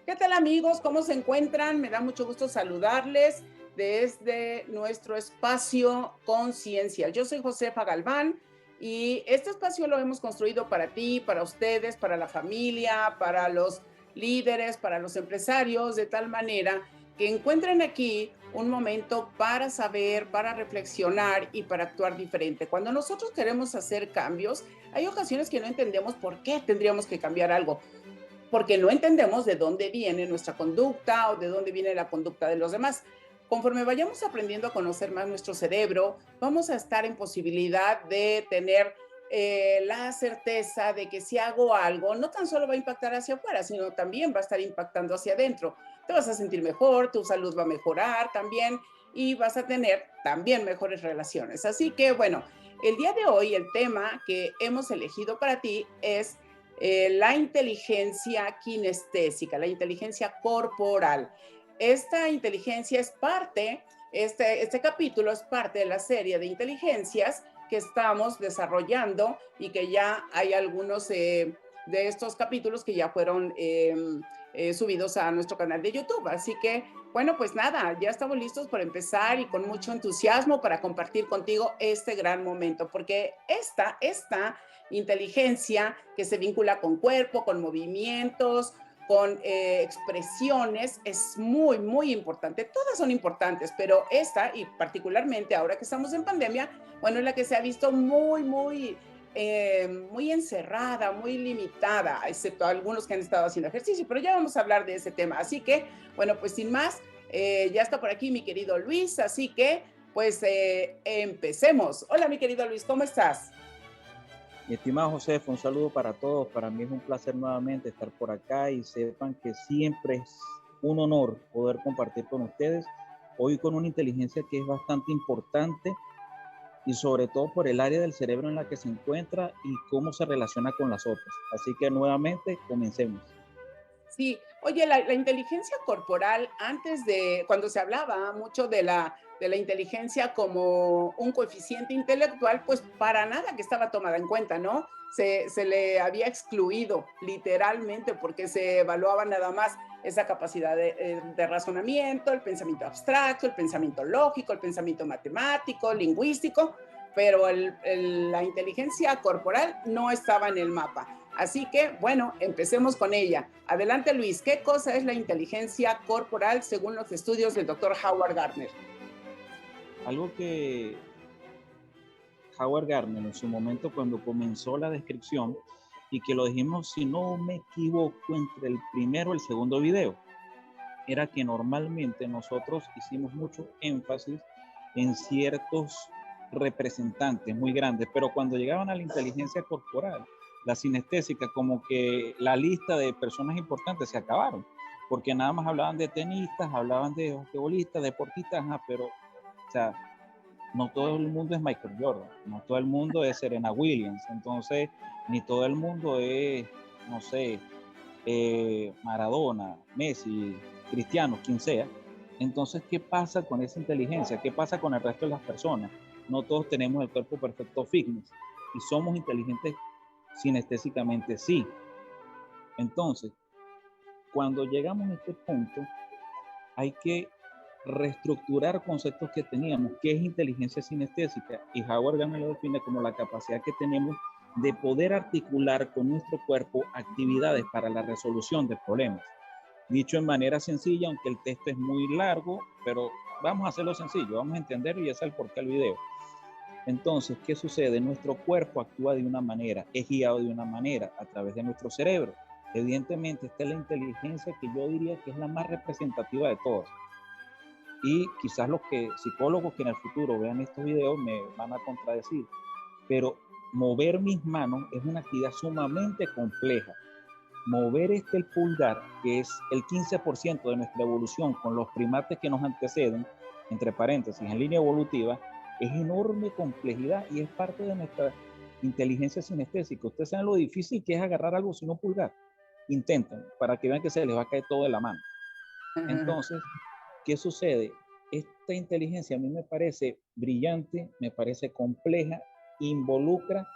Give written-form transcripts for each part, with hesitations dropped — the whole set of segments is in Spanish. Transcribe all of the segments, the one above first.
¿Qué tal amigos? ¿Cómo se encuentran? Me da mucho gusto saludarles desde nuestro espacio Conciencia. Yo soy Josefa Galván y este espacio lo hemos construido para ti, para ustedes, para la familia, para los líderes, para los empresarios, de tal manera que encuentren aquí un momento para saber, para reflexionar y para actuar diferente. Cuando nosotros queremos hacer cambios, hay ocasiones que no entendemos por qué tendríamos que cambiar algo porque no entendemos de dónde viene nuestra conducta o de dónde viene la conducta de los demás. Conforme vayamos aprendiendo a conocer más nuestro cerebro, vamos a estar en posibilidad de tener la certeza de que si hago algo, no tan solo va a impactar hacia afuera, sino también va a estar impactando hacia adentro. Te vas a sentir mejor, tu salud va a mejorar también y vas a tener también mejores relaciones. Así que bueno, el día de hoy el tema que hemos elegido para ti es la inteligencia kinestésica, la inteligencia corporal. Esta inteligencia es parte, este capítulo es parte de la serie de inteligencias que estamos desarrollando y que ya hay algunos de estos capítulos que ya fueron subidos a nuestro canal de YouTube. Así que, bueno, pues nada, ya estamos listos para empezar y con mucho entusiasmo para compartir contigo este gran momento, porque esta inteligencia que se vincula con cuerpo, con movimientos, con expresiones, es muy, muy importante. Todas son importantes, pero esta, y particularmente ahora que estamos en pandemia, bueno, es la que se ha visto muy encerrada, muy limitada, excepto algunos que han estado haciendo ejercicio, pero ya vamos a hablar de ese tema. Así que, bueno, pues sin más, ya está por aquí mi querido Luis, así que, pues empecemos. Hola, mi querido Luis, ¿cómo estás? Mi estimado José, un saludo para todos. Para mí es un placer nuevamente estar por acá y sepan que siempre es un honor poder compartir con ustedes, hoy con una inteligencia que es bastante importante y sobre todo por el área del cerebro en la que se encuentra y cómo se relaciona con las otras. Así que nuevamente comencemos. Sí, oye, la inteligencia corporal, antes de, cuando se hablaba mucho de la inteligencia como un coeficiente intelectual, pues para nada que estaba tomada en cuenta, ¿no? Se le había excluido literalmente porque se evaluaba nada más esa capacidad de razonamiento, el pensamiento abstracto, el pensamiento lógico, el pensamiento matemático, lingüístico, pero la inteligencia corporal no estaba en el mapa. Así que, bueno, empecemos con ella. Adelante, Luis. ¿Qué cosa es la inteligencia corporal según los estudios del doctor Howard Gardner? Algo que Howard Gardner en su momento cuando comenzó la descripción y que lo dijimos, si no me equivoco, entre el primero y el segundo video, era que normalmente nosotros hicimos mucho énfasis en ciertos representantes muy grandes, pero cuando llegaban a la inteligencia corporal, la sinestésica, como que la lista de personas importantes se acabaron, porque nada más hablaban de tenistas, hablaban de basquetbolistas, deportistas, pero, o sea, no todo el mundo es Michael Jordan, no todo el mundo es Serena Williams, entonces, ni todo el mundo es, no sé, Maradona, Messi, Cristiano, quien sea. Entonces, ¿qué pasa con esa inteligencia? ¿Qué pasa con el resto de las personas? No todos tenemos el cuerpo perfecto fitness y somos inteligentes sinestésicamente, sí. Entonces, cuando llegamos a este punto, hay que reestructurar conceptos que teníamos, que es inteligencia sinestésica, y Howard Gardner lo define como la capacidad que tenemos de poder articular con nuestro cuerpo actividades para la resolución de problemas. Dicho en manera sencilla, aunque el texto es muy largo, pero vamos a hacerlo sencillo, vamos a entenderlo y ese es el porqué del video. Entonces, ¿qué sucede? Nuestro cuerpo actúa de una manera, es guiado de una manera a través de nuestro cerebro. Evidentemente, esta es la inteligencia que yo diría que es la más representativa de todas. Y quizás los psicólogos que en el futuro vean estos videos me van a contradecir, pero mover mis manos es una actividad sumamente compleja. Mover el pulgar, que es el 15% de nuestra evolución con los primates que nos anteceden, entre paréntesis, en línea evolutiva, es enorme complejidad y es parte de nuestra inteligencia sinestésica. Ustedes saben lo difícil que es agarrar algo sin un pulgar. Intenten, para que vean que se les va a caer todo de la mano. Entonces, ¿qué sucede? Esta inteligencia a mí me parece brillante, me parece compleja, involucra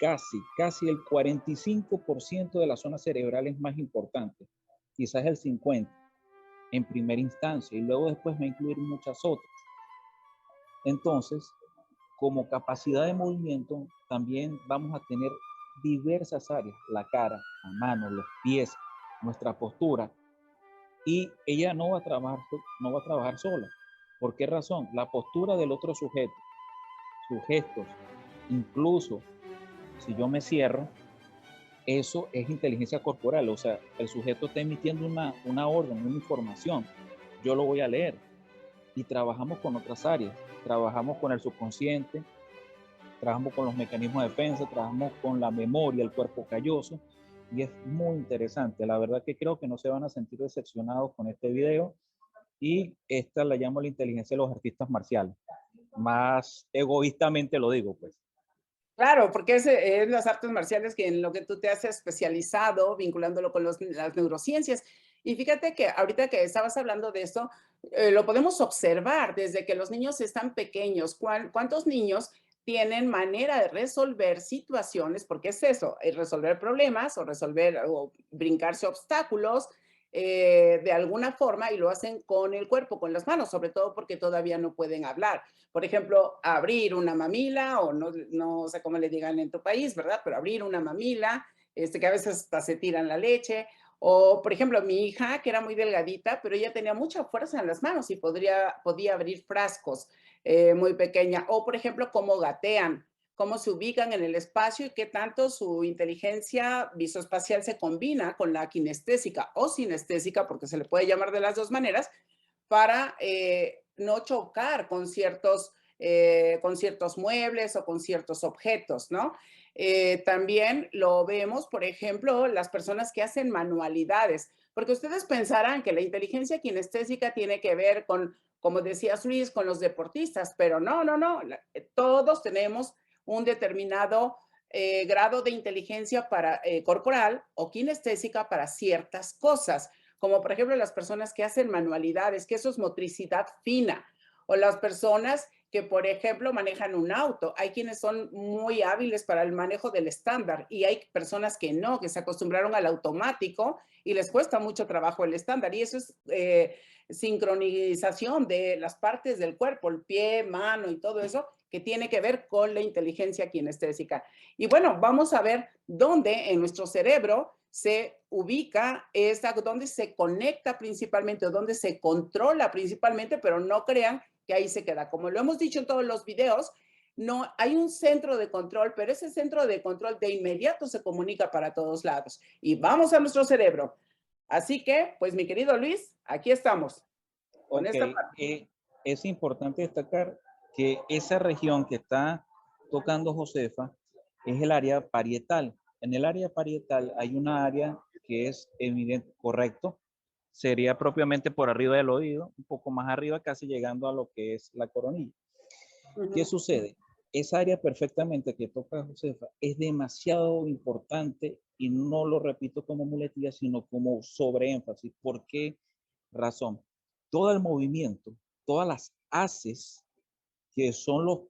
casi el 45% de las zonas cerebrales más importantes. quizás el 50 en primera instancia y luego después va a incluir muchas otras. Entonces, como capacidad de movimiento, también vamos a tener diversas áreas, la cara, la mano, los pies, nuestra postura, y ella no va a trabajar sola. ¿Por qué razón? La postura del otro sujeto, sus gestos, incluso si yo me cierro, eso es inteligencia corporal, o sea, el sujeto está emitiendo una orden, una información, yo lo voy a leer, y trabajamos con otras áreas, trabajamos con el subconsciente, trabajamos con los mecanismos de defensa, trabajamos con la memoria, el cuerpo calloso, y es muy interesante. La verdad que creo que no se van a sentir decepcionados con este video, y esta la llamo la inteligencia de los artistas marciales. Más egoístamente lo digo, pues. Claro, porque es las artes marciales que en lo que tú te has especializado, vinculándolo con las neurociencias. Y fíjate que ahorita que estabas hablando de esto, lo podemos observar desde que los niños están pequeños. ¿Cuántos niños tienen manera de resolver situaciones? Porque es eso, resolver problemas o resolver o brincarse obstáculos de alguna forma y lo hacen con el cuerpo, con las manos, sobre todo porque todavía no pueden hablar. Por ejemplo, abrir una mamila, o no sé cómo le digan en tu país, ¿verdad? Pero abrir una mamila, que a veces hasta se tiran la leche. O, por ejemplo, mi hija, que era muy delgadita, pero ella tenía mucha fuerza en las manos y podía abrir frascos muy pequeña. O, por ejemplo, cómo gatean, cómo se ubican en el espacio y qué tanto su inteligencia visoespacial se combina con la kinestésica o sinestésica, porque se le puede llamar de las dos maneras, para no chocar con ciertos muebles o con ciertos objetos, ¿no? También lo vemos, por ejemplo, las personas que hacen manualidades, porque ustedes pensarán que la inteligencia kinestésica tiene que ver con, como decía Luis, con los deportistas, pero no, no, no, todos tenemos un determinado grado de inteligencia corporal o kinestésica para ciertas cosas, como por ejemplo las personas que hacen manualidades, que eso es motricidad fina, o las personas que, por ejemplo, manejan un auto. Hay quienes son muy hábiles para el manejo del estándar y hay personas que no, que se acostumbraron al automático y les cuesta mucho trabajo el estándar. Y eso es sincronización de las partes del cuerpo, el pie, mano y todo eso, que tiene que ver con la inteligencia kinestésica. Y bueno, vamos a ver dónde en nuestro cerebro se ubica, donde se conecta principalmente o donde se controla principalmente, pero no crean que ahí se queda. Como lo hemos dicho en todos los videos, no hay un centro de control, pero ese centro de control de inmediato se comunica para todos lados. Y vamos a nuestro cerebro. Así que, pues mi querido Luis, aquí estamos con Ok, esta parte. es importante destacar que esa región que está tocando Josefa es el área parietal. En el área parietal hay una área que es evidente, correcto, sería propiamente por arriba del oído, un poco más arriba, casi llegando a lo que es la coronilla. ¿Qué sucede? Esa área perfectamente que toca Josefa es demasiado importante y no lo repito como muletilla, sino como sobreénfasis. ¿Por qué razón? Todo el movimiento, todas las haces que son los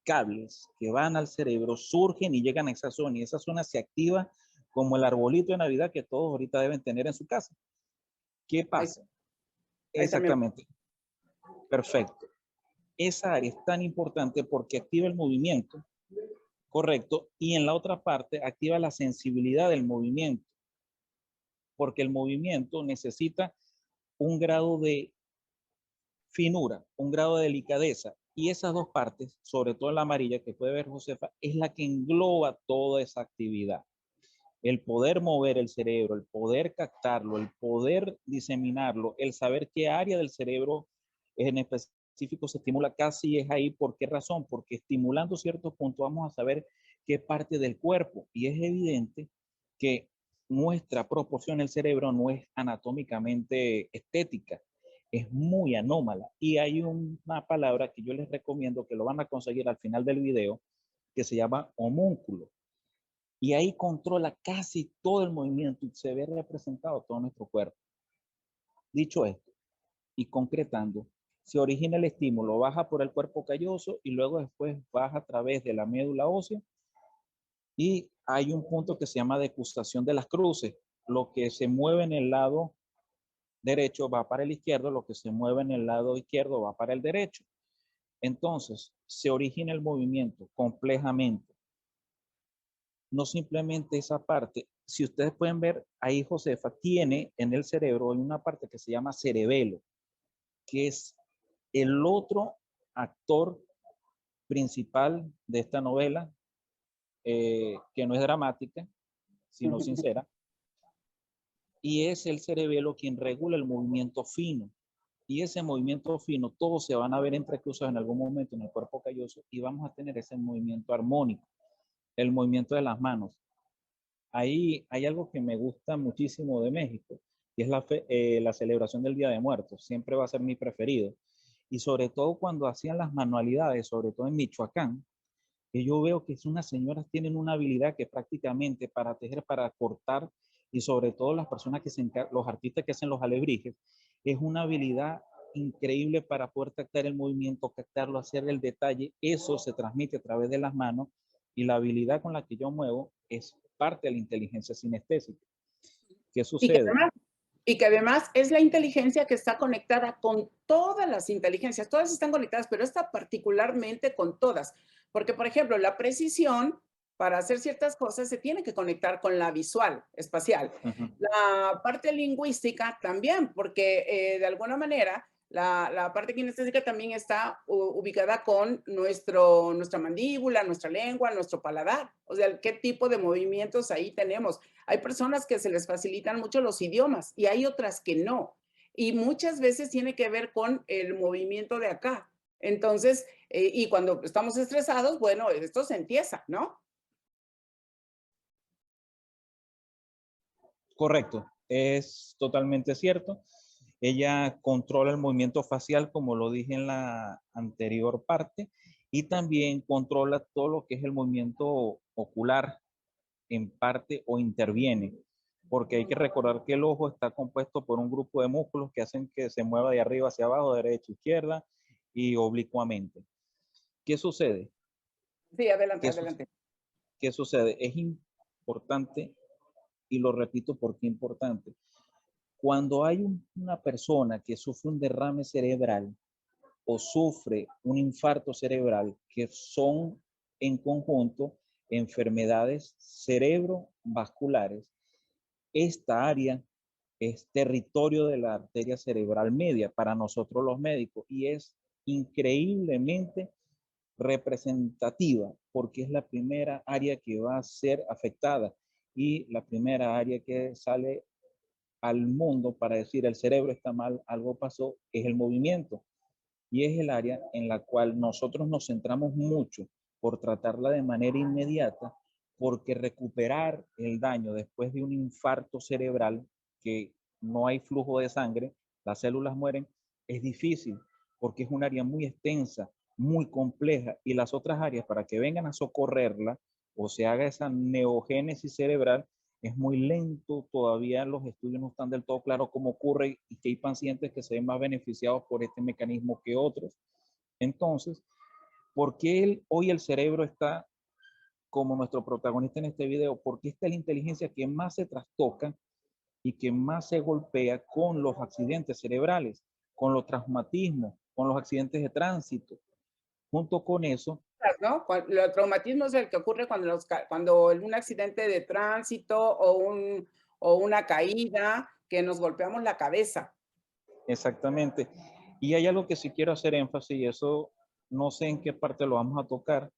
cables que van al cerebro surgen y llegan a esa zona y esa zona se activa como el arbolito de Navidad que todos ahorita deben tener en su casa. ¿Qué pasa? Ahí también. Exactamente. Perfecto. Esa área es tan importante porque activa el movimiento, correcto, y en la otra parte activa la sensibilidad del movimiento, porque el movimiento necesita un grado de finura, un grado de delicadeza, y esas dos partes, sobre todo la amarilla que puede ver Josefa, es la que engloba toda esa actividad. El poder mover el cerebro, el poder captarlo, el poder diseminarlo, el saber qué área del cerebro en específico se estimula casi es ahí. ¿Por qué razón? Porque estimulando ciertos puntos vamos a saber qué parte del cuerpo. Y es evidente que nuestra proporción del cerebro no es anatómicamente estética, es muy anómala. Y hay una palabra que yo les recomiendo que lo van a conseguir al final del video, que se llama homúnculo. Y ahí controla casi todo el movimiento y se ve representado todo nuestro cuerpo. Dicho esto, y concretando, se origina el estímulo, baja por el cuerpo calloso y luego después baja a través de la médula ósea y hay un punto que se llama degustación de las cruces, lo que se mueve en el lado derecho va para el izquierdo, lo que se mueve en el lado izquierdo va para el derecho. Entonces, se origina el movimiento complejamente. No simplemente esa parte. Si ustedes pueden ver, ahí Josefa tiene en el cerebro una parte que se llama cerebelo, que es el otro actor principal de esta novela, que no es dramática, sino sincera, y es el cerebelo quien regula el movimiento fino. Y ese movimiento fino, todos se van a ver entrecruzados en algún momento en el cuerpo calloso y vamos a tener ese movimiento armónico, el movimiento de las manos. Ahí hay algo que me gusta muchísimo de México, y es la celebración del Día de Muertos. Siempre va a ser mi preferido. Y sobre todo cuando hacían las manualidades, sobre todo en Michoacán, que yo veo que unas señoras tienen una habilidad que prácticamente para tejer, para cortar, y sobre todo las personas que los artistas que hacen los alebrijes, es una habilidad increíble para poder captar el movimiento, captarlo, hacer el detalle. Eso se transmite a través de las manos, y la habilidad con la que yo muevo es parte de la inteligencia sinestésica. ¿Qué Y que sucede? además y que además es la inteligencia que está conectada con todas las inteligencias. Todas están conectadas, pero esta particularmente con todas. Porque, por ejemplo, la precisión para hacer ciertas cosas se tiene que conectar con la visual, espacial. La parte lingüística también, porque de alguna manera la parte kinestésica también está ubicada con nuestra mandíbula, nuestra lengua, nuestro paladar. O sea, qué tipo de movimientos ahí tenemos. Hay personas que se les facilitan mucho los idiomas y hay otras que no. Y muchas veces tiene que ver con el movimiento de acá. Entonces, y cuando estamos estresados, bueno, esto se empieza, ¿no? Correcto, es totalmente cierto. Ella controla el movimiento facial, como lo dije en la anterior parte, y también controla todo lo que es el movimiento ocular en parte, o interviene, porque hay que recordar que el ojo está compuesto por un grupo de músculos que hacen que se mueva de arriba hacia abajo, de derecha a izquierda y oblicuamente. ¿Qué sucede? Sí, adelante, ¿Qué, su adelante. ¿Qué sucede? Es importante, y lo repito porque es importante. Cuando hay una persona que sufre un derrame cerebral o sufre un infarto cerebral, que son en conjunto enfermedades cerebrovasculares, esta área es territorio de la arteria cerebral media para nosotros los médicos, y es increíblemente representativa porque es la primera área que va a ser afectada y la primera área que sale al mundo para decir el cerebro está mal, algo pasó, es el movimiento. Y es el área en la cual nosotros nos centramos mucho por tratarla de manera inmediata, porque recuperar el daño después de un infarto cerebral, que no hay flujo de sangre, las células mueren, es difícil, porque es un área muy extensa, muy compleja, y las otras áreas para que vengan a socorrerla o se haga esa neogénesis cerebral es muy lento. Todavía los estudios no están del todo claros cómo ocurre y que hay pacientes que se ven más beneficiados por este mecanismo que otros. Entonces, ¿por qué hoy el cerebro está como nuestro protagonista en este video? Porque esta es la inteligencia que más se trastoca y que más se golpea con los accidentes cerebrales, con los traumatismos, con los accidentes de tránsito. Junto con eso, ¿No? El traumatismo es el que ocurre cuando un accidente de tránsito o una caída, que nos golpeamos la cabeza. exactamente. Y hay algo que sí quiero hacer énfasis, y eso no sé en qué parte lo vamos a tocar,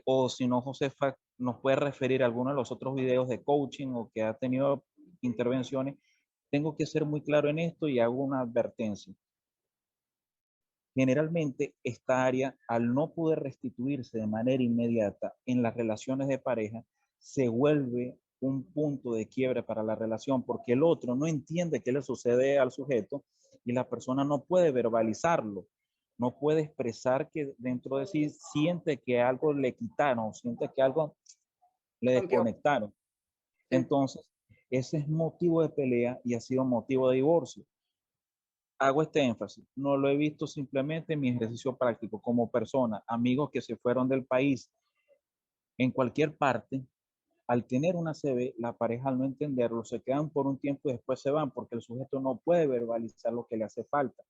o si no, Josefa nos puede referir a alguno de los otros videos de coaching o que ha tenido intervenciones. Tengo que ser muy claro en esto y hago una advertencia. Generalmente esta área, al no poder restituirse de manera inmediata en las relaciones de pareja, se vuelve un punto de quiebre para la relación, porque el otro no entiende qué le sucede al sujeto y la persona no puede verbalizarlo, no puede expresar que dentro de sí siente que algo le quitaron, siente que algo le Rompió. desconectaron. Sí. Entonces, ese es motivo de pelea y ha sido motivo de divorcio. Hago este énfasis, no lo he visto simplemente en mi ejercicio práctico como persona, amigos que se fueron del país, en cualquier parte al tener una ACV, la pareja al no entenderlo se quedan por un tiempo y después se van porque el sujeto no puede verbalizar lo que le hace falta.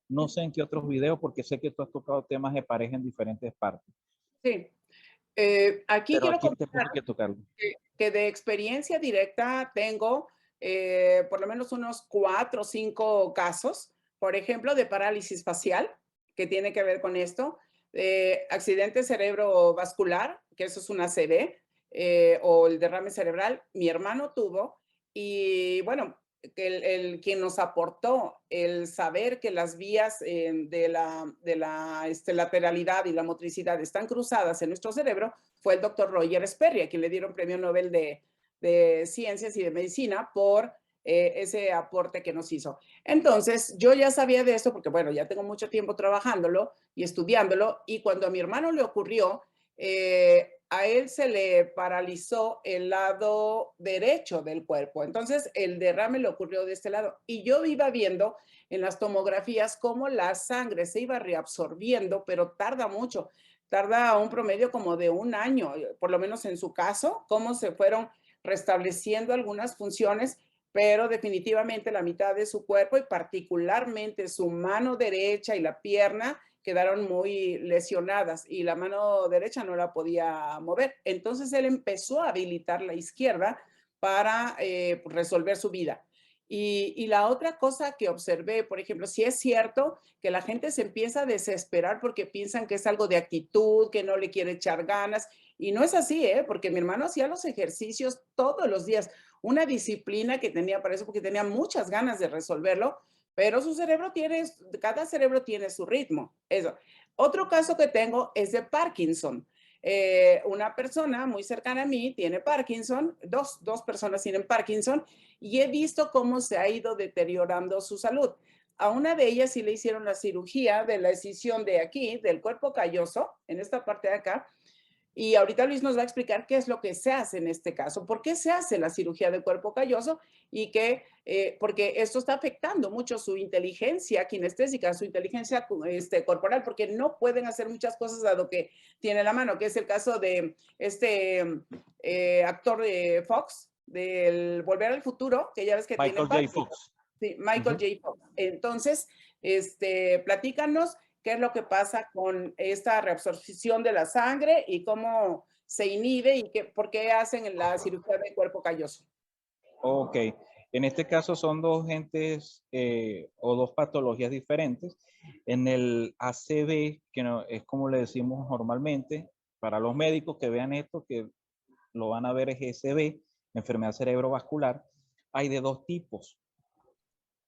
No sé en qué otros videos, porque sé que tú has tocado temas de pareja en diferentes partes, Sí. Aquí pero quiero aquí comentar tenemos que tocarlo. que de experiencia directa tengo por lo menos unos 4 o 5 casos, por ejemplo, de parálisis facial, que tiene que ver con esto, accidente cerebrovascular, que eso es una ACV, o el derrame cerebral, mi hermano tuvo, y bueno, que quien nos aportó el saber que las vías de la lateralidad y la motricidad están cruzadas en nuestro cerebro fue el doctor Roger Sperry, a quien le dieron premio Nobel de Ciencias y de Medicina por ese aporte que nos hizo. Entonces, yo ya sabía de esto porque, bueno, ya tengo mucho tiempo trabajándolo y estudiándolo, y cuando a mi hermano le ocurrió, a él se le paralizó el lado derecho del cuerpo. Entonces, el derrame le ocurrió de este lado. Y yo iba viendo en las tomografías cómo la sangre se iba reabsorbiendo, pero tarda mucho. Tarda un promedio como de un año, por lo menos en su caso, cómo se fueron restableciendo algunas funciones, pero definitivamente la mitad de su cuerpo y particularmente su mano derecha y la pierna quedaron muy lesionadas y la mano derecha no la podía mover. Entonces él empezó a habilitar la izquierda para resolver su vida. Y la otra cosa que observé, por ejemplo, si es cierto que la gente se empieza a desesperar porque piensan que es algo de actitud, que no le quiere echar ganas, y no es así, porque mi hermano hacía los ejercicios todos los días, una disciplina que tenía para eso, porque tenía muchas ganas de resolverlo, pero su cerebro tiene, cada cerebro tiene su ritmo. Eso. Otro caso que tengo es de Parkinson. Una persona muy cercana a mí tiene Parkinson, dos personas tienen Parkinson, y he visto cómo se ha ido deteriorando su salud. A una de ellas sí le hicieron la cirugía de la escisión de aquí, del cuerpo calloso, en esta parte de acá, y ahorita Luis nos va a explicar qué es lo que se hace en este caso, por qué se hace la cirugía del cuerpo calloso y que, porque esto está afectando mucho su inteligencia kinestésica, su inteligencia corporal, porque no pueden hacer muchas cosas dado que tiene la mano, que es el caso de este actor de Fox, del Volver al Futuro, que ya ves que tiene Michael J. Parkinson. Fox. Sí, Michael J. Fox. Entonces, platícanos qué es lo que pasa con esta reabsorción de la sangre y cómo se inhibe y por qué hacen la cirugía del cuerpo calloso. Ok, en este caso son dos gentes o dos patologías diferentes. En el ACV, que no, es como le decimos normalmente, para los médicos que vean esto, que lo van a ver es ECV, enfermedad cerebrovascular, hay de dos tipos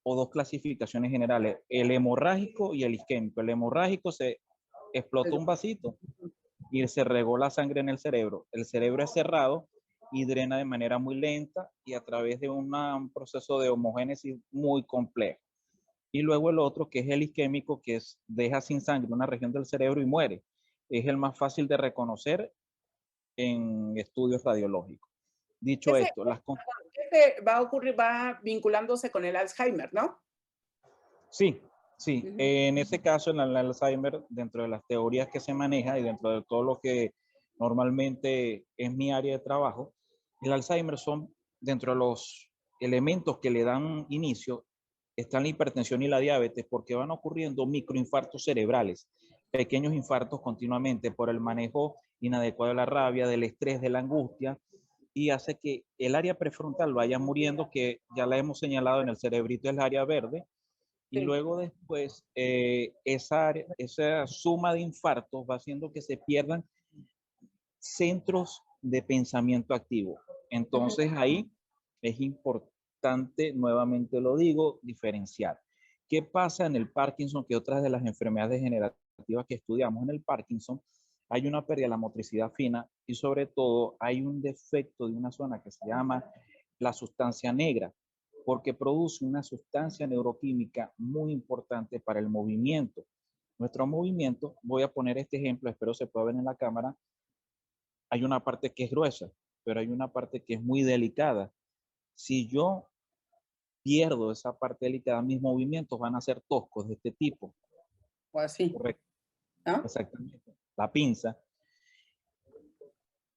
o dos clasificaciones generales, el hemorrágico y el isquémico. El hemorrágico se explota un vasito y se regó la sangre en el cerebro. El cerebro es cerrado y drena de manera muy lenta y a través de un proceso de homogénesis muy complejo. Y luego el otro, que es el isquémico, que deja sin sangre una región del cerebro y muere. Es el más fácil de reconocer en estudios radiológicos. Dicho Ese, esto, ese va a ocurrir, va vinculándose con el Alzheimer, ¿no? sí, sí. En ese caso, en el Alzheimer, dentro de las teorías que se maneja y dentro de todo lo que normalmente es mi área de trabajo, el Alzheimer son dentro de los elementos que le dan inicio, están la hipertensión y la diabetes, porque van ocurriendo microinfartos cerebrales, pequeños infartos continuamente por el manejo inadecuado de la rabia, del estrés, de la angustia, y hace que el área prefrontal vaya muriendo, que ya la hemos señalado en el cerebrito, es el área verde, y Sí. luego después esa suma de infartos va haciendo que se pierdan centros de pensamiento activo. Entonces ahí es importante, nuevamente lo digo, diferenciar. ¿Qué pasa en el Parkinson? Que otras de las enfermedades degenerativas que estudiamos en el Parkinson, hay una pérdida de la motricidad fina y sobre todo hay un defecto de una zona que se llama la sustancia negra, porque produce una sustancia neuroquímica muy importante para el movimiento. Nuestro movimiento, voy a poner este ejemplo, espero se pueda ver en la cámara, hay una parte que es gruesa, pero hay una parte que es muy delicada. Si yo pierdo esa parte delicada, mis movimientos van a ser toscos de este tipo. O así, Correcto, ¿no? exactamente. La pinza.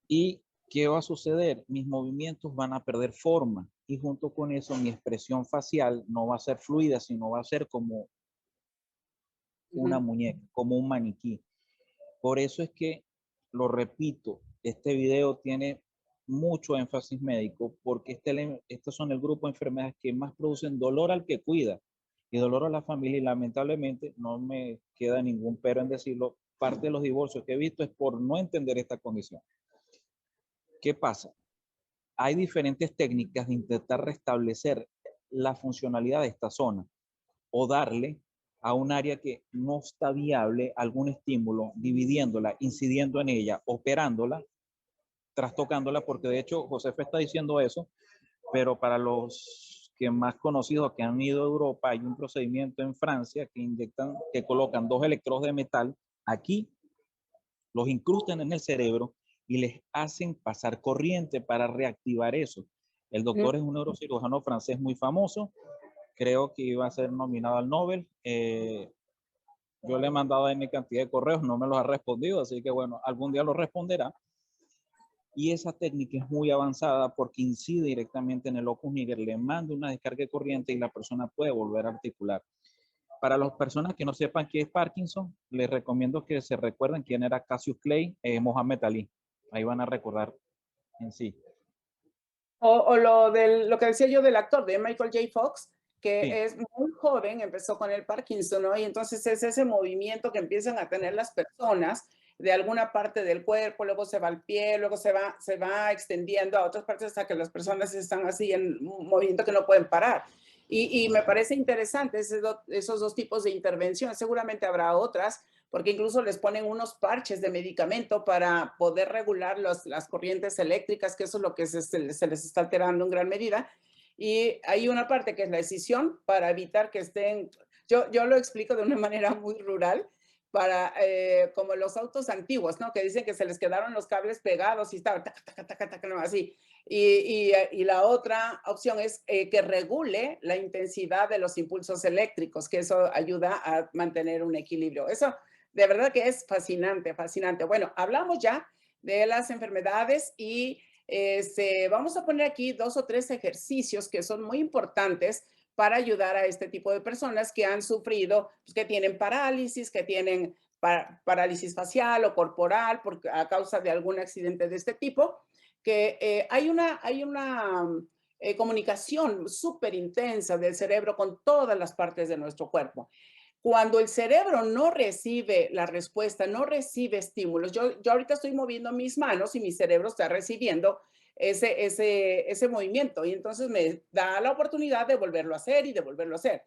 Y ¿qué va a suceder? Mis movimientos van a perder forma y junto con eso mi expresión facial no va a ser fluida, sino va a ser como una muñeca, como un maniquí. Por eso es que, lo repito, este video tiene mucho énfasis médico porque estos son el grupo de enfermedades que más producen dolor al que cuida y dolor a la familia, y lamentablemente no me queda ningún pero en decirlo, parte de los divorcios que he visto es por no entender esta condición. ¿Qué pasa? Hay diferentes técnicas de intentar restablecer la funcionalidad de esta zona o darle a un área que no está viable algún estímulo, dividiéndola, incidiendo en ella, operándola, trastocándola, porque de hecho Josefa está diciendo eso, pero para los que más conocidos que han ido a Europa, hay un procedimiento en Francia que inyectan, que colocan 2 electrodos de metal aquí, los incrustan en el cerebro y les hacen pasar corriente para reactivar eso. El doctor es un neurocirujano francés muy famoso, creo que iba a ser nominado al Nobel. Yo le he mandado a mi cantidad de correos, no me los ha respondido, así que bueno, algún día lo responderá. Y esa técnica es muy avanzada porque incide directamente en el locus niger, le manda una descarga de corriente y la persona puede volver a articular. Para las personas que no sepan qué es Parkinson, les recomiendo que se recuerden quién era Cassius Clay, Mohamed Ali. Ahí van a recordar en sí. O lo que decía yo del actor, de Michael J. Fox, que Sí. es muy joven, empezó con el Parkinson, ¿no? Y entonces es ese movimiento que empiezan a tener las personas de alguna parte del cuerpo, luego se va al pie, luego se va extendiendo a otras partes hasta que las personas están así en un movimiento que no pueden parar. Y me parece interesante esos dos tipos de intervención. Seguramente habrá otras, porque incluso les ponen unos parches de medicamento para poder regular las corrientes eléctricas, que eso es lo que se les está alterando en gran medida. Y hay una parte que es la decisión para evitar que estén, yo lo explico de una manera muy rural, para como los autos antiguos, ¿no? Que dicen que se les quedaron los cables pegados y estaba taca, taca, taca, taca, no, así. Y la otra opción es que regule la intensidad de los impulsos eléctricos, que eso ayuda a mantener un equilibrio. Eso de verdad que es fascinante, fascinante. Bueno, hablamos ya de las enfermedades y vamos a poner aquí 2 o 3 ejercicios que son muy importantes para ayudar a este tipo de personas que han sufrido, pues, que tienen parálisis, que tienen parálisis facial o corporal a causa de algún accidente de este tipo, que hay una comunicación súper intensa del cerebro con todas las partes de nuestro cuerpo. Cuando el cerebro no recibe la respuesta, no recibe estímulos, yo ahorita estoy moviendo mis manos y mi cerebro está recibiendo ese movimiento y entonces me da la oportunidad de volverlo a hacer y de volverlo a hacer.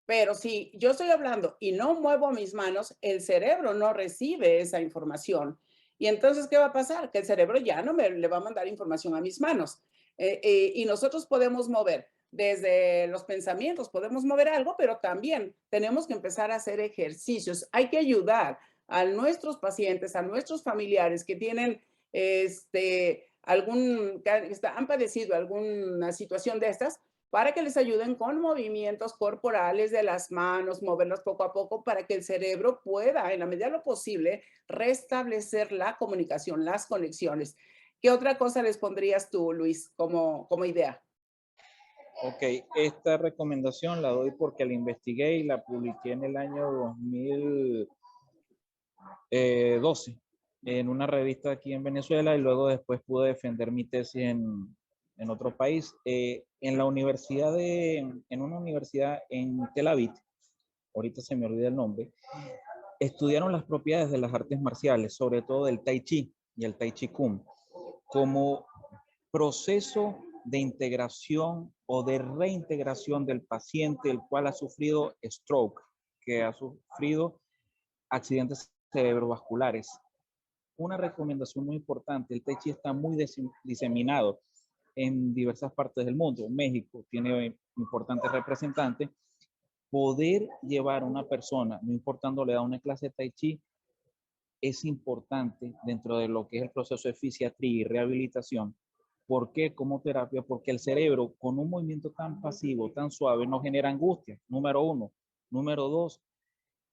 Pero si yo estoy hablando y no muevo mis manos, el cerebro no recibe esa información. Y entonces, ¿qué va a pasar? Que el cerebro ya no le va a mandar información a mis manos. Y nosotros podemos mover desde los pensamientos, podemos mover algo, pero también tenemos que empezar a hacer ejercicios. Hay que ayudar a nuestros pacientes, a nuestros familiares que tienen han padecido alguna situación de estas, para que les ayuden con movimientos corporales de las manos, moverlos poco a poco para que el cerebro pueda, en la medida de lo posible, restablecer la comunicación, las conexiones. ¿Qué otra cosa les pondrías tú, Luis, como idea? Ok, esta recomendación la doy porque la investigué y la publiqué en el año 2012 en una revista aquí en Venezuela y luego después pude defender mi tesis en otro país. En una universidad en Tel Aviv, ahorita se me olvida el nombre, estudiaron las propiedades de las artes marciales, sobre todo del Tai Chi y el Tai Chi Kung, como proceso de integración o de reintegración del paciente el cual ha sufrido stroke, que ha sufrido accidentes cerebrovasculares. Una recomendación muy importante, el Tai Chi está muy diseminado en diversas partes del mundo. México tiene importantes representantes. Poder llevar a una persona, no importando le da una clase de Tai Chi, es importante dentro de lo que es el proceso de fisiatría y rehabilitación. ¿Por qué como terapia? Porque el cerebro con un movimiento tan pasivo, tan suave, no genera angustia, número uno. Número dos,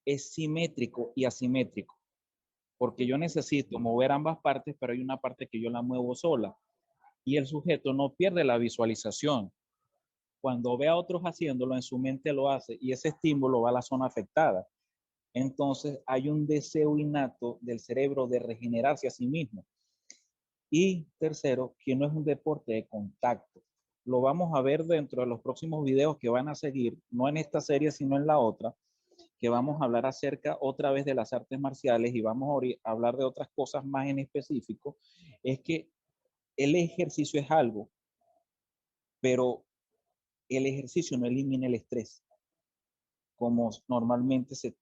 es simétrico y asimétrico. porque yo necesito mover ambas partes, pero hay una parte que yo la muevo sola. Y el sujeto no pierde la visualización. Cuando ve a otros haciéndolo, en su mente lo hace y ese estímulo va a la zona afectada. Entonces hay un deseo innato del cerebro de regenerarse a sí mismo. Y tercero, que no es un deporte de contacto. Lo vamos a ver dentro de los próximos videos que van a seguir, no en esta serie, sino en la otra, que vamos a hablar acerca otra vez de las artes marciales y vamos a hablar de otras cosas más en específico. Es que el ejercicio es algo, pero el ejercicio no elimina el estrés, como normalmente se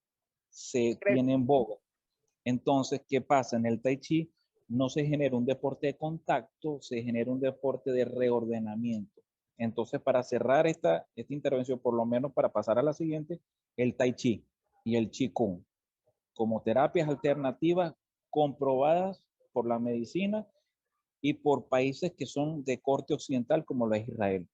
tiene en boga. Entonces, ¿qué pasa? En el Tai Chi no se genera un deporte de contacto, se genera un deporte de reordenamiento. Entonces, para cerrar esta intervención, por lo menos para pasar a la siguiente, el Tai Chi y el Qigong como terapias alternativas comprobadas por la medicina y por países que son de corte occidental como lo es Israel.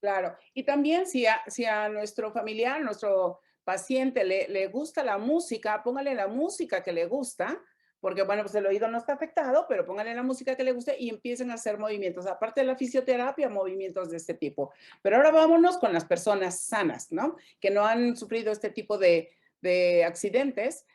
Claro. Y también si a nuestro familiar, nuestro paciente le gusta la música, póngale la música que le gusta, porque bueno, pues el oído no está afectado, pero póngale la música que le guste y empiecen a hacer movimientos, aparte de la fisioterapia, movimientos de este tipo. Pero ahora vámonos con las personas sanas, ¿no? Que no han sufrido este tipo de accidentes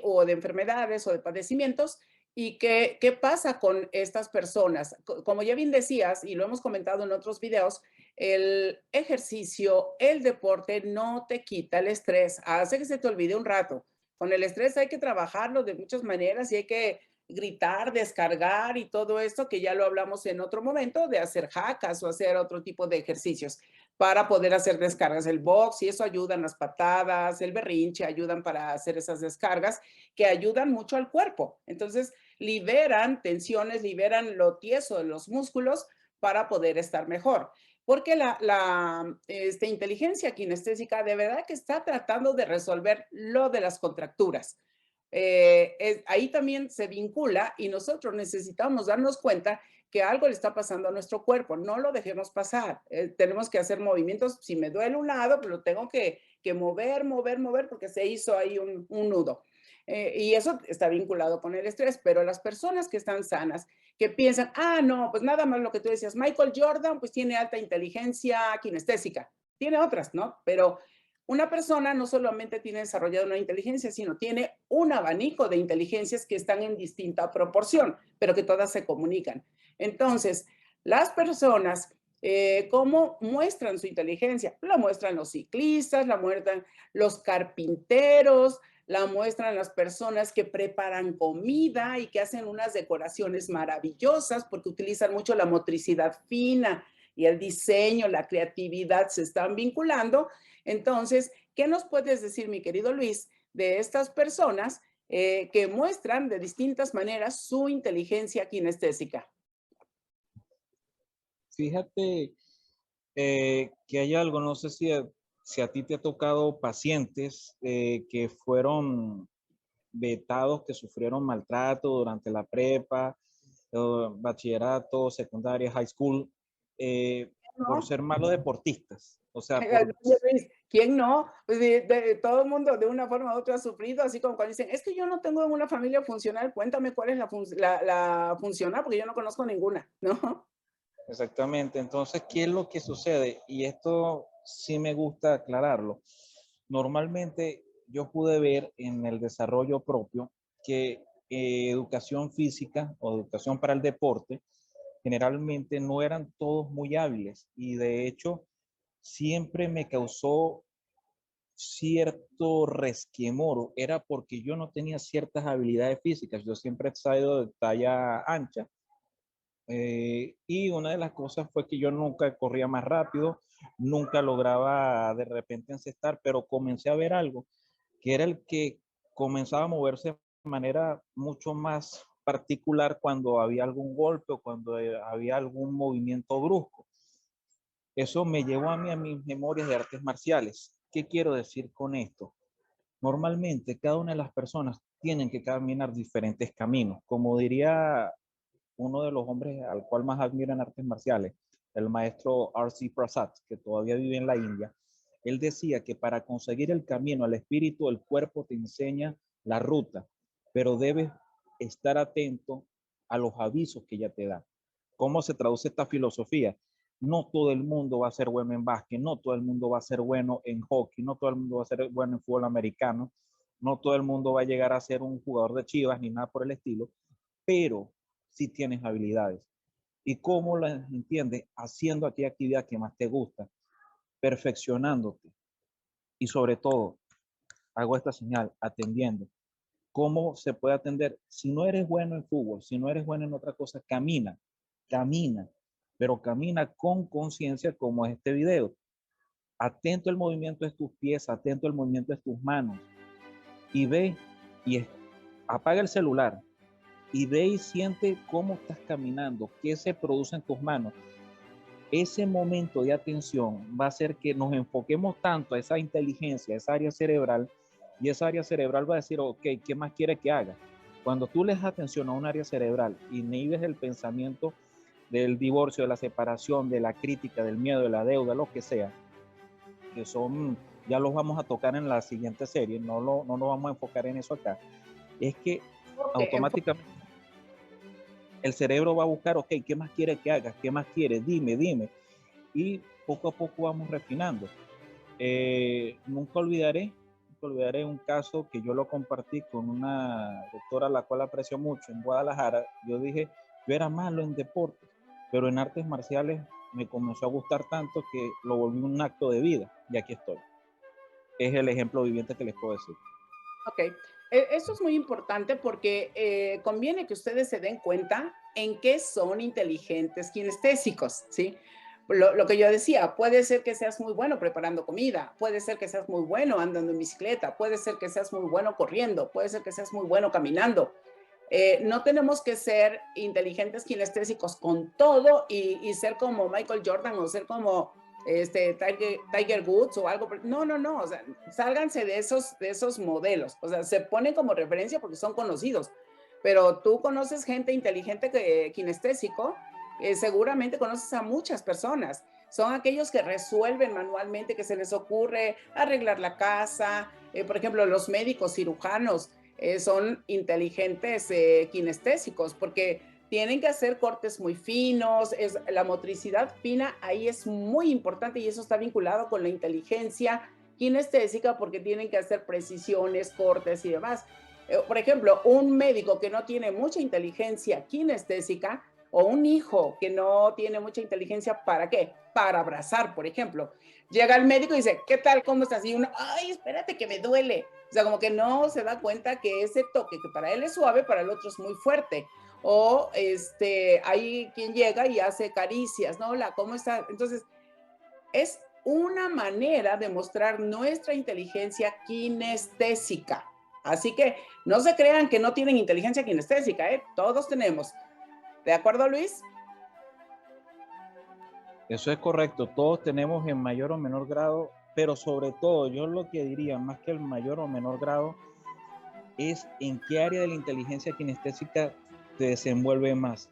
o de enfermedades o de padecimientos. ¿Y qué pasa con estas personas? Como ya bien decías, y lo hemos comentado en otros videos, el ejercicio, el deporte no te quita el estrés, hace que se te olvide un rato. Con el estrés hay que trabajarlo de muchas maneras y hay que gritar, descargar y todo esto que ya lo hablamos en otro momento de hacer jacas o hacer otro tipo de ejercicios para poder hacer descargas. El box y eso ayudan, las patadas, el berrinche ayudan para hacer esas descargas que ayudan mucho al cuerpo. Entonces liberan tensiones, liberan lo tieso de los músculos para poder estar mejor porque la inteligencia kinestésica de verdad que está tratando de resolver lo de las contracturas. Ahí también se vincula y nosotros necesitamos darnos cuenta que algo le está pasando a nuestro cuerpo, no lo dejemos pasar. Tenemos que hacer movimientos, si me duele un lado, pues lo tengo que mover, mover, mover, porque se hizo ahí un nudo. Y eso está vinculado con el estrés, pero las personas que están sanas, que piensan, ah, no, pues nada más lo que tú decías, Michael Jordan, pues tiene alta inteligencia kinestésica, tiene otras, ¿no? Pero una persona no solamente tiene desarrollada una inteligencia, sino tiene un abanico de inteligencias que están en distinta proporción, pero que todas se comunican. Entonces, las personas, ¿cómo muestran su inteligencia? La muestran los ciclistas, la muestran los carpinteros, la muestran las personas que preparan comida y que hacen unas decoraciones maravillosas porque utilizan mucho la motricidad fina y el diseño, la creatividad se están vinculando. Entonces, ¿qué nos puedes decir, mi querido Luis, de estas personas que muestran de distintas maneras su inteligencia kinestésica? Fíjate que hay algo, no sé si a ti te ha tocado pacientes que fueron vetados, que sufrieron maltrato durante la prepa, bachillerato, secundaria, high school, por ¿No? ser malos deportistas. O sea, Oye, Luis, ¿quién no? Pues todo el mundo de una forma u otra ha sufrido, así como cuando dicen, es que yo no tengo una familia funcional, cuéntame cuál es la funcional, porque yo no conozco ninguna, ¿no? exactamente. Entonces, ¿qué es lo que sucede? Y esto sí me gusta aclararlo. Normalmente yo pude ver en el desarrollo propio que educación física o educación para el deporte generalmente no eran todos muy hábiles y de hecho siempre me causó cierto resquemor, era porque yo no tenía ciertas habilidades físicas, yo siempre he sido de talla ancha y una de las cosas fue que yo nunca corría más rápido, nunca lograba de repente encestar, pero comencé a ver algo que era el que comenzaba a moverse de manera mucho más particular cuando había algún golpe o cuando había algún movimiento brusco. Eso me llevó a mis memorias de artes marciales. ¿Qué quiero decir con esto? Normalmente cada una de las personas tienen que caminar diferentes caminos. Como diría uno de los hombres al cual más admiro en artes marciales, el maestro R.C. Prasad, que todavía vive en la India, él decía que para conseguir el camino al espíritu, el cuerpo te enseña la ruta. pero debes estar atento a los avisos que ella te da. ¿Cómo se traduce esta filosofía? No todo el mundo va a ser bueno en básquet, no todo el mundo va a ser bueno en hockey, no todo el mundo va a ser bueno en fútbol americano, no todo el mundo va a llegar a ser un jugador de Chivas ni nada por el estilo, pero sí tienes habilidades. ¿Y cómo las entiendes? Haciendo aquella actividad que más te gusta, perfeccionándote y sobre todo, hago esta señal, atendiendo. ¿Cómo se puede atender? Si no eres bueno en fútbol, si no eres bueno en otra cosa, camina, camina, pero camina con conciencia como es este video. Atento al movimiento de tus pies, atento al movimiento de tus manos y ve y apaga el celular y ve y siente cómo estás caminando, qué se produce en tus manos. Ese momento de atención va a hacer que nos enfoquemos tanto a esa inteligencia, a esa área cerebral, y esa área cerebral va a decir, ok, ¿qué más quiere que haga? Cuando tú le das atención a un área cerebral, inhibes el pensamiento del divorcio, de la separación, de la crítica, del miedo, de la deuda, lo que sea, que son, ya los vamos a tocar en la siguiente serie, no nos vamos a enfocar en eso acá, es que automáticamente el cerebro va a buscar, ok, ¿qué más quiere que hagas? ¿Qué más quiere? Dime. Y poco a poco vamos refinando. Nunca olvidaré un caso que yo lo compartí con una doctora a la cual aprecio mucho en Guadalajara. Yo dije, yo era malo en deportes, pero en artes marciales me comenzó a gustar tanto que lo volví un acto de vida y aquí estoy. Es el ejemplo viviente que les puedo decir. Ok, eso es muy importante porque conviene que ustedes se den cuenta en qué son inteligentes kinestésicos, ¿sí? Lo que yo decía, puede ser que seas muy bueno preparando comida, puede ser que seas muy bueno andando en bicicleta, puede ser que seas muy bueno corriendo, puede ser que seas muy bueno caminando. No tenemos que ser inteligentes kinestésicos con todo y ser como Michael Jordan o ser como Tiger Woods o algo. No, o sea, sálganse de esos modelos. O sea, se ponen como referencia porque son conocidos. Pero tú conoces gente inteligente kinestésico, seguramente conoces a muchas personas. Son aquellos que resuelven manualmente, que se les ocurre arreglar la casa. Por ejemplo, los médicos cirujanos son inteligentes kinestésicos porque tienen que hacer cortes muy finos, la motricidad fina ahí es muy importante y eso está vinculado con la inteligencia kinestésica porque tienen que hacer precisiones, cortes y demás. Por ejemplo, un médico que no tiene mucha inteligencia kinestésica o un hijo que no tiene mucha inteligencia, ¿para qué? Para abrazar, por ejemplo. Llega el médico y dice, ¿qué tal? ¿Cómo estás? Y uno, ay, espérate que me duele. O sea, como que no se da cuenta que ese toque que para él es suave, para el otro es muy fuerte. O hay quien llega y hace caricias, ¿no? Hola, ¿cómo está? Entonces, es una manera de mostrar nuestra inteligencia kinestésica. Así que no se crean que no tienen inteligencia kinestésica, ¿eh? Todos tenemos. ¿De acuerdo, Luis? Eso es correcto, todos tenemos en mayor o menor grado, pero sobre todo yo lo que diría, más que el mayor o menor grado, es en qué área de la inteligencia kinestésica te desenvuelve más.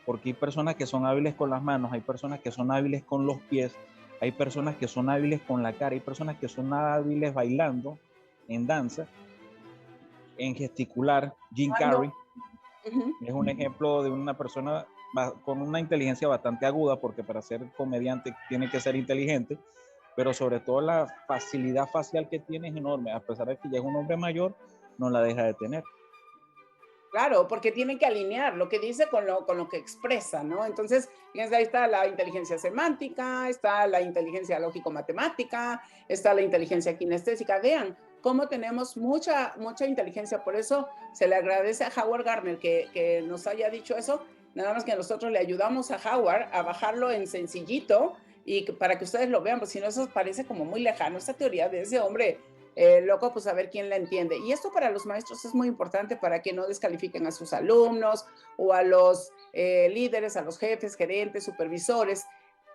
Porque hay personas que son hábiles con las manos, hay personas que son hábiles con los pies, hay personas que son hábiles con la cara, hay personas que son hábiles bailando, en danza, en gesticular. Jim Carrey es un ejemplo de una persona con una inteligencia bastante aguda, porque para ser comediante tiene que ser inteligente, pero sobre todo la facilidad facial que tiene es enorme, a pesar de que ya es un hombre mayor, no la deja de tener. Claro, porque tienen que alinear lo que dice con lo que expresa, ¿no? Entonces, fíjense, ahí está la inteligencia semántica, está la inteligencia lógico-matemática, está la inteligencia kinestésica. Vean cómo tenemos mucha inteligencia. Por eso se le agradece a Howard Gardner que nos haya dicho eso. Nada más que nosotros le ayudamos a Howard a bajarlo en sencillito y para que ustedes lo vean, pues si no, eso parece como muy lejano, esta teoría de ese hombre loco, pues a ver quién la entiende. Y esto para los maestros es muy importante para que no descalifiquen a sus alumnos o a los líderes, a los jefes, gerentes, supervisores,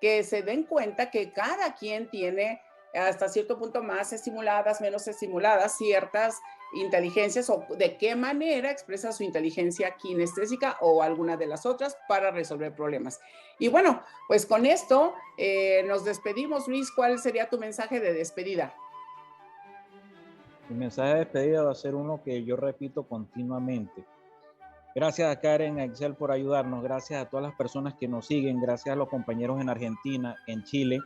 que se den cuenta que cada quien tiene hasta cierto punto más estimuladas, menos estimuladas ciertas inteligencias o de qué manera expresa su inteligencia kinestésica o alguna de las otras para resolver problemas. Y bueno, pues con esto nos despedimos. Luis, ¿cuál sería tu mensaje de despedida? Mi mensaje de despedida va a ser uno que yo repito continuamente. Gracias a Karen, a Excel por ayudarnos, gracias a todas las personas que nos siguen, gracias a los compañeros en Argentina, en Chile,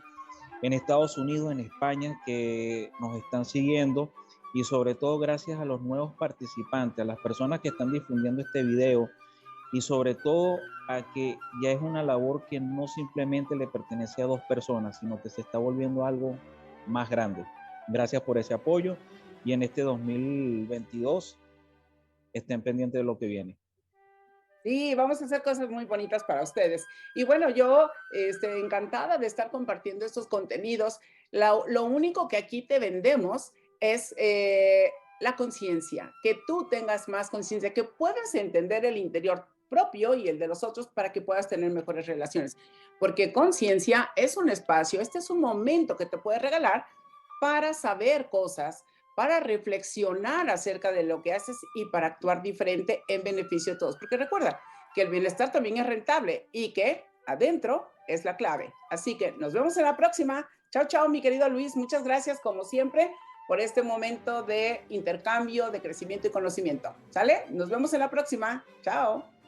en Estados Unidos, en España, que nos están siguiendo, y sobre todo gracias a los nuevos participantes, a las personas que están difundiendo este video, y sobre todo a que ya es una labor que no simplemente le pertenece a 2 personas, sino que se está volviendo algo más grande. Gracias por ese apoyo, y en este 2022 estén pendientes de lo que viene. Sí, vamos a hacer cosas muy bonitas para ustedes. Y bueno, yo encantada de estar compartiendo estos contenidos. Lo único que aquí te vendemos es la conciencia, que tú tengas más conciencia, que puedas entender el interior propio y el de los otros para que puedas tener mejores relaciones. Porque conciencia es un espacio, este es un momento que te puede regalar para saber cosas, para reflexionar acerca de lo que haces y para actuar diferente en beneficio de todos. Porque recuerda que el bienestar también es rentable y que adentro es la clave. Así que nos vemos en la próxima. Chao, chao, mi querido Luis. Muchas gracias, como siempre, por este momento de intercambio, de crecimiento y conocimiento. ¿Sale? Nos vemos en la próxima. Chao.